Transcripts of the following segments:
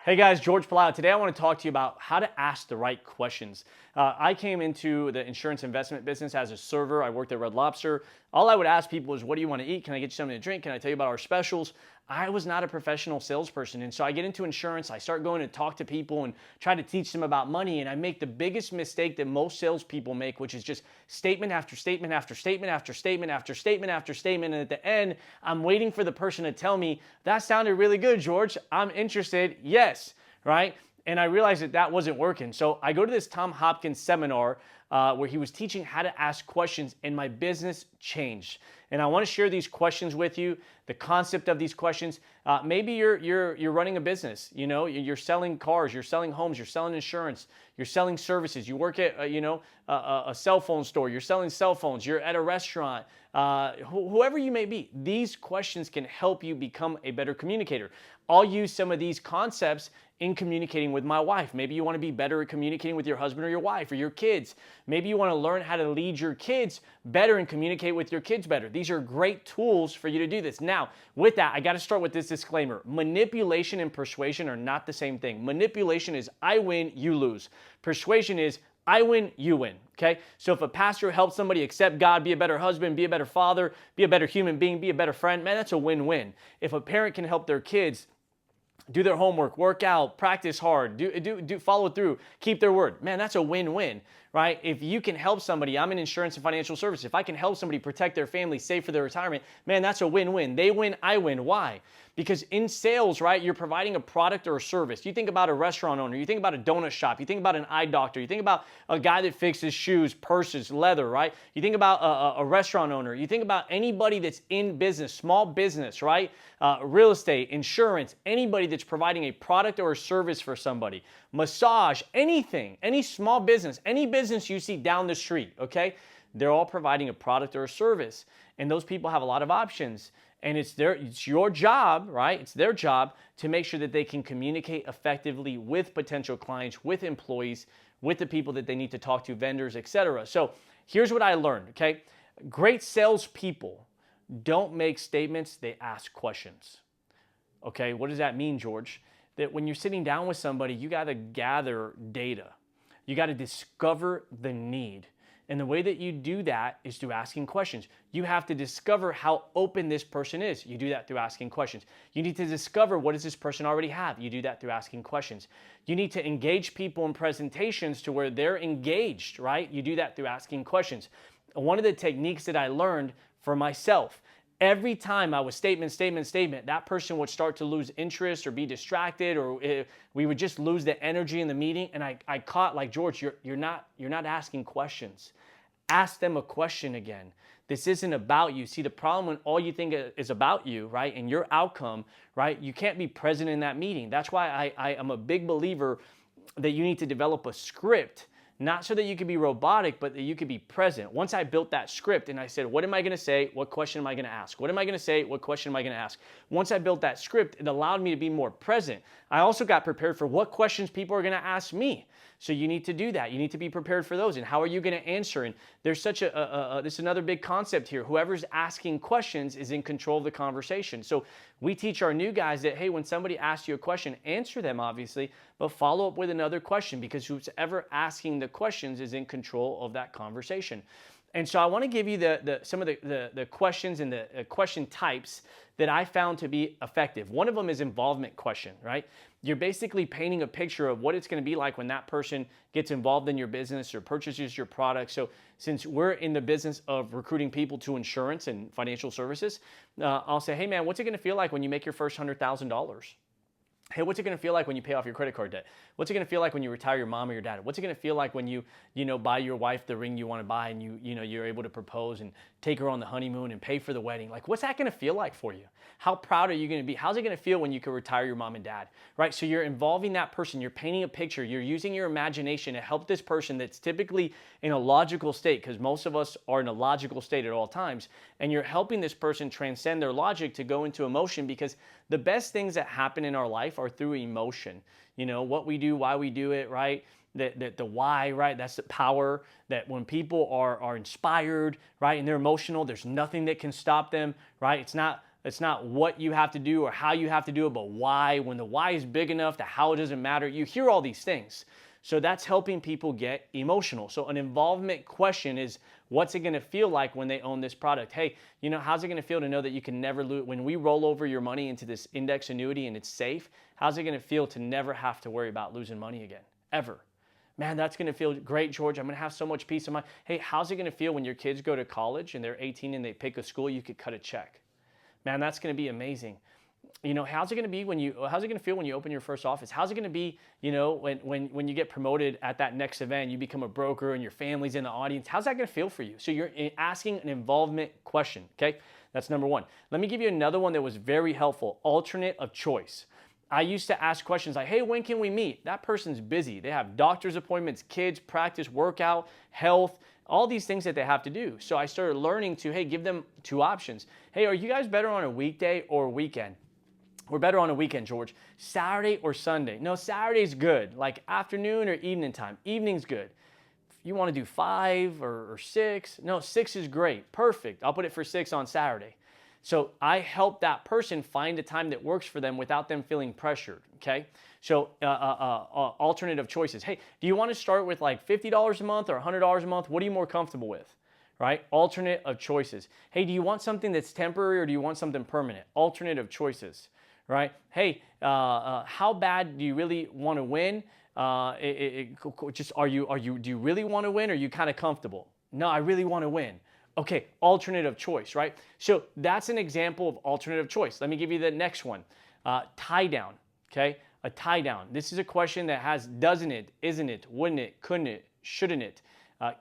Hey guys, Jorge Pelayo. Today I want to talk to you about how to ask the right questions. I came into the insurance investment business as a server. I worked at Red Lobster. All I would ask people is, what do you want to eat? Can I get you something to drink? Can I tell you about our specials? I was not a professional salesperson. And so I get into insurance. I start going to talk to people and try to teach them about money. And I make the biggest mistake that most salespeople make, which is just statement after statement after statement after statement after statement after statement. And at the end, I'm waiting for the person to tell me, that sounded really good, George. I'm interested. Yes. Right? And I realized that that wasn't working. So I go to this Tom Hopkins seminar where he was teaching how to ask questions, and my business changed. And I want to share these questions with you, the concept of these questions. Maybe you're running a business. You know, you're selling cars, you're selling homes, you're selling insurance, you're selling services. You work at a cell phone store, you're selling cell phones, you're at a restaurant. Whoever you may be, these questions can help you become a better communicator. I'll use some of these concepts in communicating with my wife. Maybe you want to be better at communicating with your husband or your wife or your kids. Maybe you want to learn how to lead your kids better and communicate with your kids better. These are great tools for you to do this. Now, with that, I got to start with this disclaimer. Manipulation and persuasion are not the same thing. Manipulation is I win, you lose. Persuasion is I win, you win, okay? So if a pastor helps somebody accept God, be a better husband, be a better father, be a better human being, be a better friend, man, that's a win-win. If a parent can help their kids do their homework, work out, practice hard, do follow through, keep their word, man, that's a win-win, right? If you can help somebody, I'm in insurance and financial services, if I can help somebody protect their family, save for their retirement, man, that's a win-win. They win, I win. Why? Because in sales, right, you're providing a product or a service. You think about a restaurant owner, you think about a donut shop, you think about an eye doctor, you think about a guy that fixes shoes, purses, leather, right? You think about a restaurant owner, you think about anybody that's in business, small business, right? Real estate, insurance, anybody that's providing a product or a service for somebody, massage, anything, any small business, any business you see down the street, okay? They're all providing a product or a service. And those people have a lot of options. And it's your job, right? It's their job to make sure that they can communicate effectively with potential clients, with employees, with the people that they need to talk to, vendors, etc. So here's what I learned, okay? Great salespeople don't make statements, they ask questions. Okay, what does that mean, George? That when you're sitting down with somebody, you got to gather data. You got to discover the need. And the way that you do that is through asking questions. You have to discover how open this person is. You do that through asking questions. You need to discover what does this person already have. You do that through asking questions. You need to engage people in presentations to where they're engaged, right? You do that through asking questions. One of the techniques that I learned for myself, every time I was statement, that person would start to lose interest or be distracted, or we would just lose the energy in the meeting. And I caught, like, George, you're not asking questions. Ask them a question again. This isn't about you. See, the problem when all you think is about you, right, and your outcome, right, you can't be present in that meeting. That's why I am a big believer that you need to develop a script, not so that you can be robotic, but that you can be present. Once I built that script and I said, what am I going to say? What question am I going to ask? What am I going to say? What question am I going to ask? Once I built that script, it allowed me to be more present. I also got prepared for what questions people are going to ask me. So you need to do that. You need to be prepared for those. And how are you going to answer? And there's this is another big concept here. Whoever's asking questions is in control of the conversation. So we teach our new guys that, hey, when somebody asks you a question, answer them, obviously, but follow up with another question, because who's ever asking the questions is in control of that conversation. And so I want to give you some of the questions and the question types that I found to be effective. One of them is involvement question, right? You're basically painting a picture of what it's going to be like when that person gets involved in your business or purchases your product. So since we're in the business of recruiting people to insurance and financial services, I'll say, hey man, what's it going to feel like when you make your first $100,000? Hey, what's it going to feel like when you pay off your credit card debt? What's it going to feel like when you retire your mom or your dad? What's it going to feel like when you buy your wife the ring you want to buy, and you're able to propose and take her on the honeymoon and pay for the wedding? Like, what's that going to feel like for you? How proud are you going to be? How's it going to feel when you can retire your mom and dad, right? So you're involving that person. You're painting a picture. You're using your imagination to help this person that's typically in a logical state, because most of us are in a logical state at all times. And you're helping this person transcend their logic to go into emotion, because the best things that happen in our life are through emotion. You know, what we do, why we do it, right? The why, right? That's the power. That when people are inspired, right, and they're emotional, there's nothing that can stop them, right? It's not It's not what you have to do or how you have to do it, but why. When the why is big enough, the how doesn't matter. You hear all these things. So that's helping people get emotional. So an involvement question is, what's it going to feel like when they own this product? Hey, how's it going to feel to know that you can never lose? When we roll over your money into this index annuity and it's safe, how's it going to feel to never have to worry about losing money again, ever? Man, that's going to feel great, George. I'm going to have so much peace of mind. Hey, how's it going to feel when your kids go to college and they're 18 and they pick a school you could cut a check? Man, that's going to be amazing. How's it going to be how's it going to feel when you open your first office? How's it going to be, when you get promoted at that next event, you become a broker and your family's in the audience? How's that going to feel for you? So you're asking an involvement question, okay? That's number one. Let me give you another one that was very helpful, alternate of choice. I used to ask questions like, hey, when can we meet? That person's busy. They have doctor's appointments, kids, practice, workout, health, all these things that they have to do. So I started learning to, hey, give them two options. Hey, are you guys better on a weekday or a weekend? We're better on a weekend, George. Saturday or Sunday? No, Saturday's good, like afternoon or evening time. Evening's good. If you want to do 5 or 6, no, 6 is great. Perfect. I'll put it for 6 on Saturday. So I help that person find a time that works for them without them feeling pressured, okay? So alternative choices. Hey, do you want to start with like $50 a month or $100 a month? What are you more comfortable with, right? Alternate of choices. Hey, do you want something that's temporary or do you want something permanent? Alternative choices, right? Hey, how bad do you really want to win? Do you really want to win or are you kind of comfortable? No, I really want to win. Okay, alternative choice, right? So that's an example of alternative choice. Let me give you the next one. Tie down, okay? A tie down. This is a question that has doesn't it, isn't it, wouldn't it, couldn't it, shouldn't it,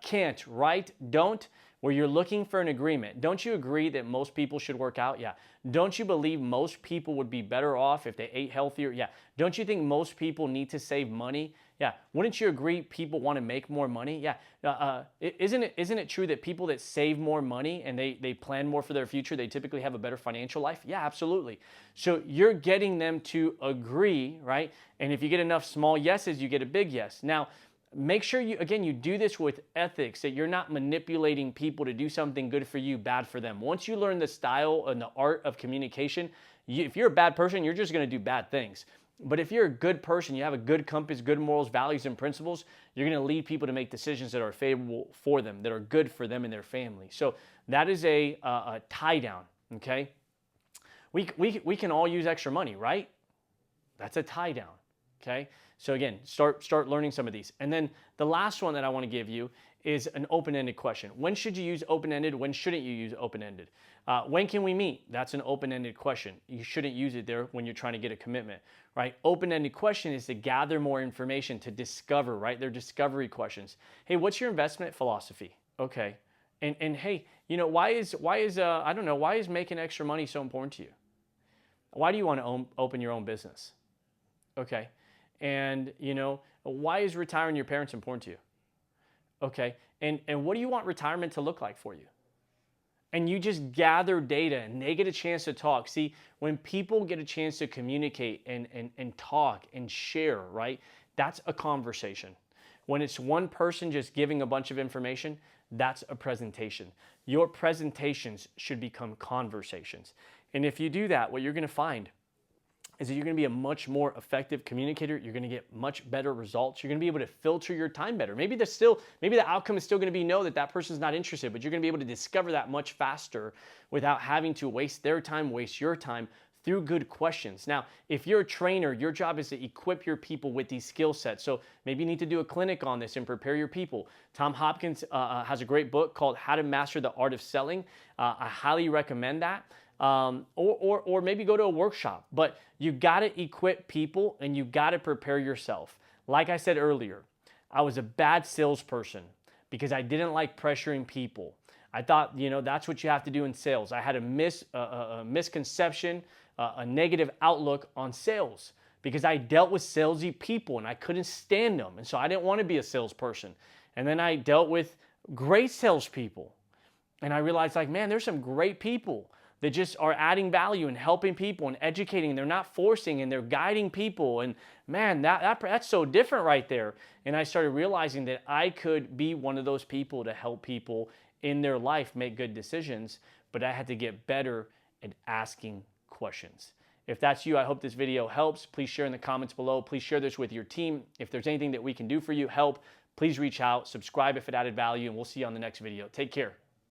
can't, right, don't, where you're looking for an agreement. Don't you agree that most people should work out? Yeah. Don't you believe most people would be better off if they ate healthier? Yeah. Don't you think most people need to save money? Yeah. Wouldn't you agree people want to make more money? Yeah. Isn't it true that people that save more money and they plan more for their future, they typically have a better financial life? Yeah, absolutely. So you're getting them to agree, right? And if you get enough small yeses, you get a big yes. Now, make sure you do this with ethics, that you're not manipulating people to do something good for you, bad for them. Once you learn the style and the art of communication, if you're a bad person, you're just going to do bad things. But if you're a good person, you have a good compass, good morals, values, and principles, you're going to lead people to make decisions that are favorable for them, that are good for them and their family. So that is a tie down, okay? We can all use extra money, right? That's a tie down, okay? So again, start learning some of these. And then the last one that I want to give you is an open-ended question. When should you use open-ended? When shouldn't you use open-ended? When can we meet? That's an open-ended question. You shouldn't use it there when you're trying to get a commitment, right? Open-ended question is to gather more information, to discover, right? They're discovery questions. Hey, what's your investment philosophy? Okay. And hey, why is making extra money so important to you? Why do you want to open your own business? Okay. And, why is retiring your parents important to you? Okay. And what do you want retirement to look like for you? And you just gather data and they get a chance to talk. See, when people get a chance to communicate and talk and share, right? That's a conversation. When it's one person just giving a bunch of information, that's a presentation. Your presentations should become conversations. And if you do that, what you're going to find is that you're going to be a much more effective communicator. You're going to get much better results. You're going to be able to filter your time better. Maybe the outcome is still going to be no, that person's not interested, but you're going to be able to discover that much faster without having to waste their time, waste your time through good questions. Now, if you're a trainer, your job is to equip your people with these skill sets. So maybe you need to do a clinic on this and prepare your people. Tom Hopkins has a great book called How to Master the Art of Selling. I highly recommend that. Or maybe go to a workshop, but you got to equip people and you got to prepare yourself. Like I said earlier, I was a bad salesperson because I didn't like pressuring people. I thought, that's what you have to do in sales. I had a misconception, a negative outlook on sales because I dealt with salesy people and I couldn't stand them. And so I didn't want to be a salesperson. And then I dealt with great salespeople and I realized there's some great people that just are adding value and helping people and educating. They're not forcing and they're guiding people. And man, that's so different right there. And I started realizing that I could be one of those people to help people in their life make good decisions, but I had to get better and asking questions. If that's you, I hope this video helps. Please share in the comments below. Please share this with your team. If there's anything that we can do for you, please reach out, subscribe if it added value, and we'll see you on the next video. Take care.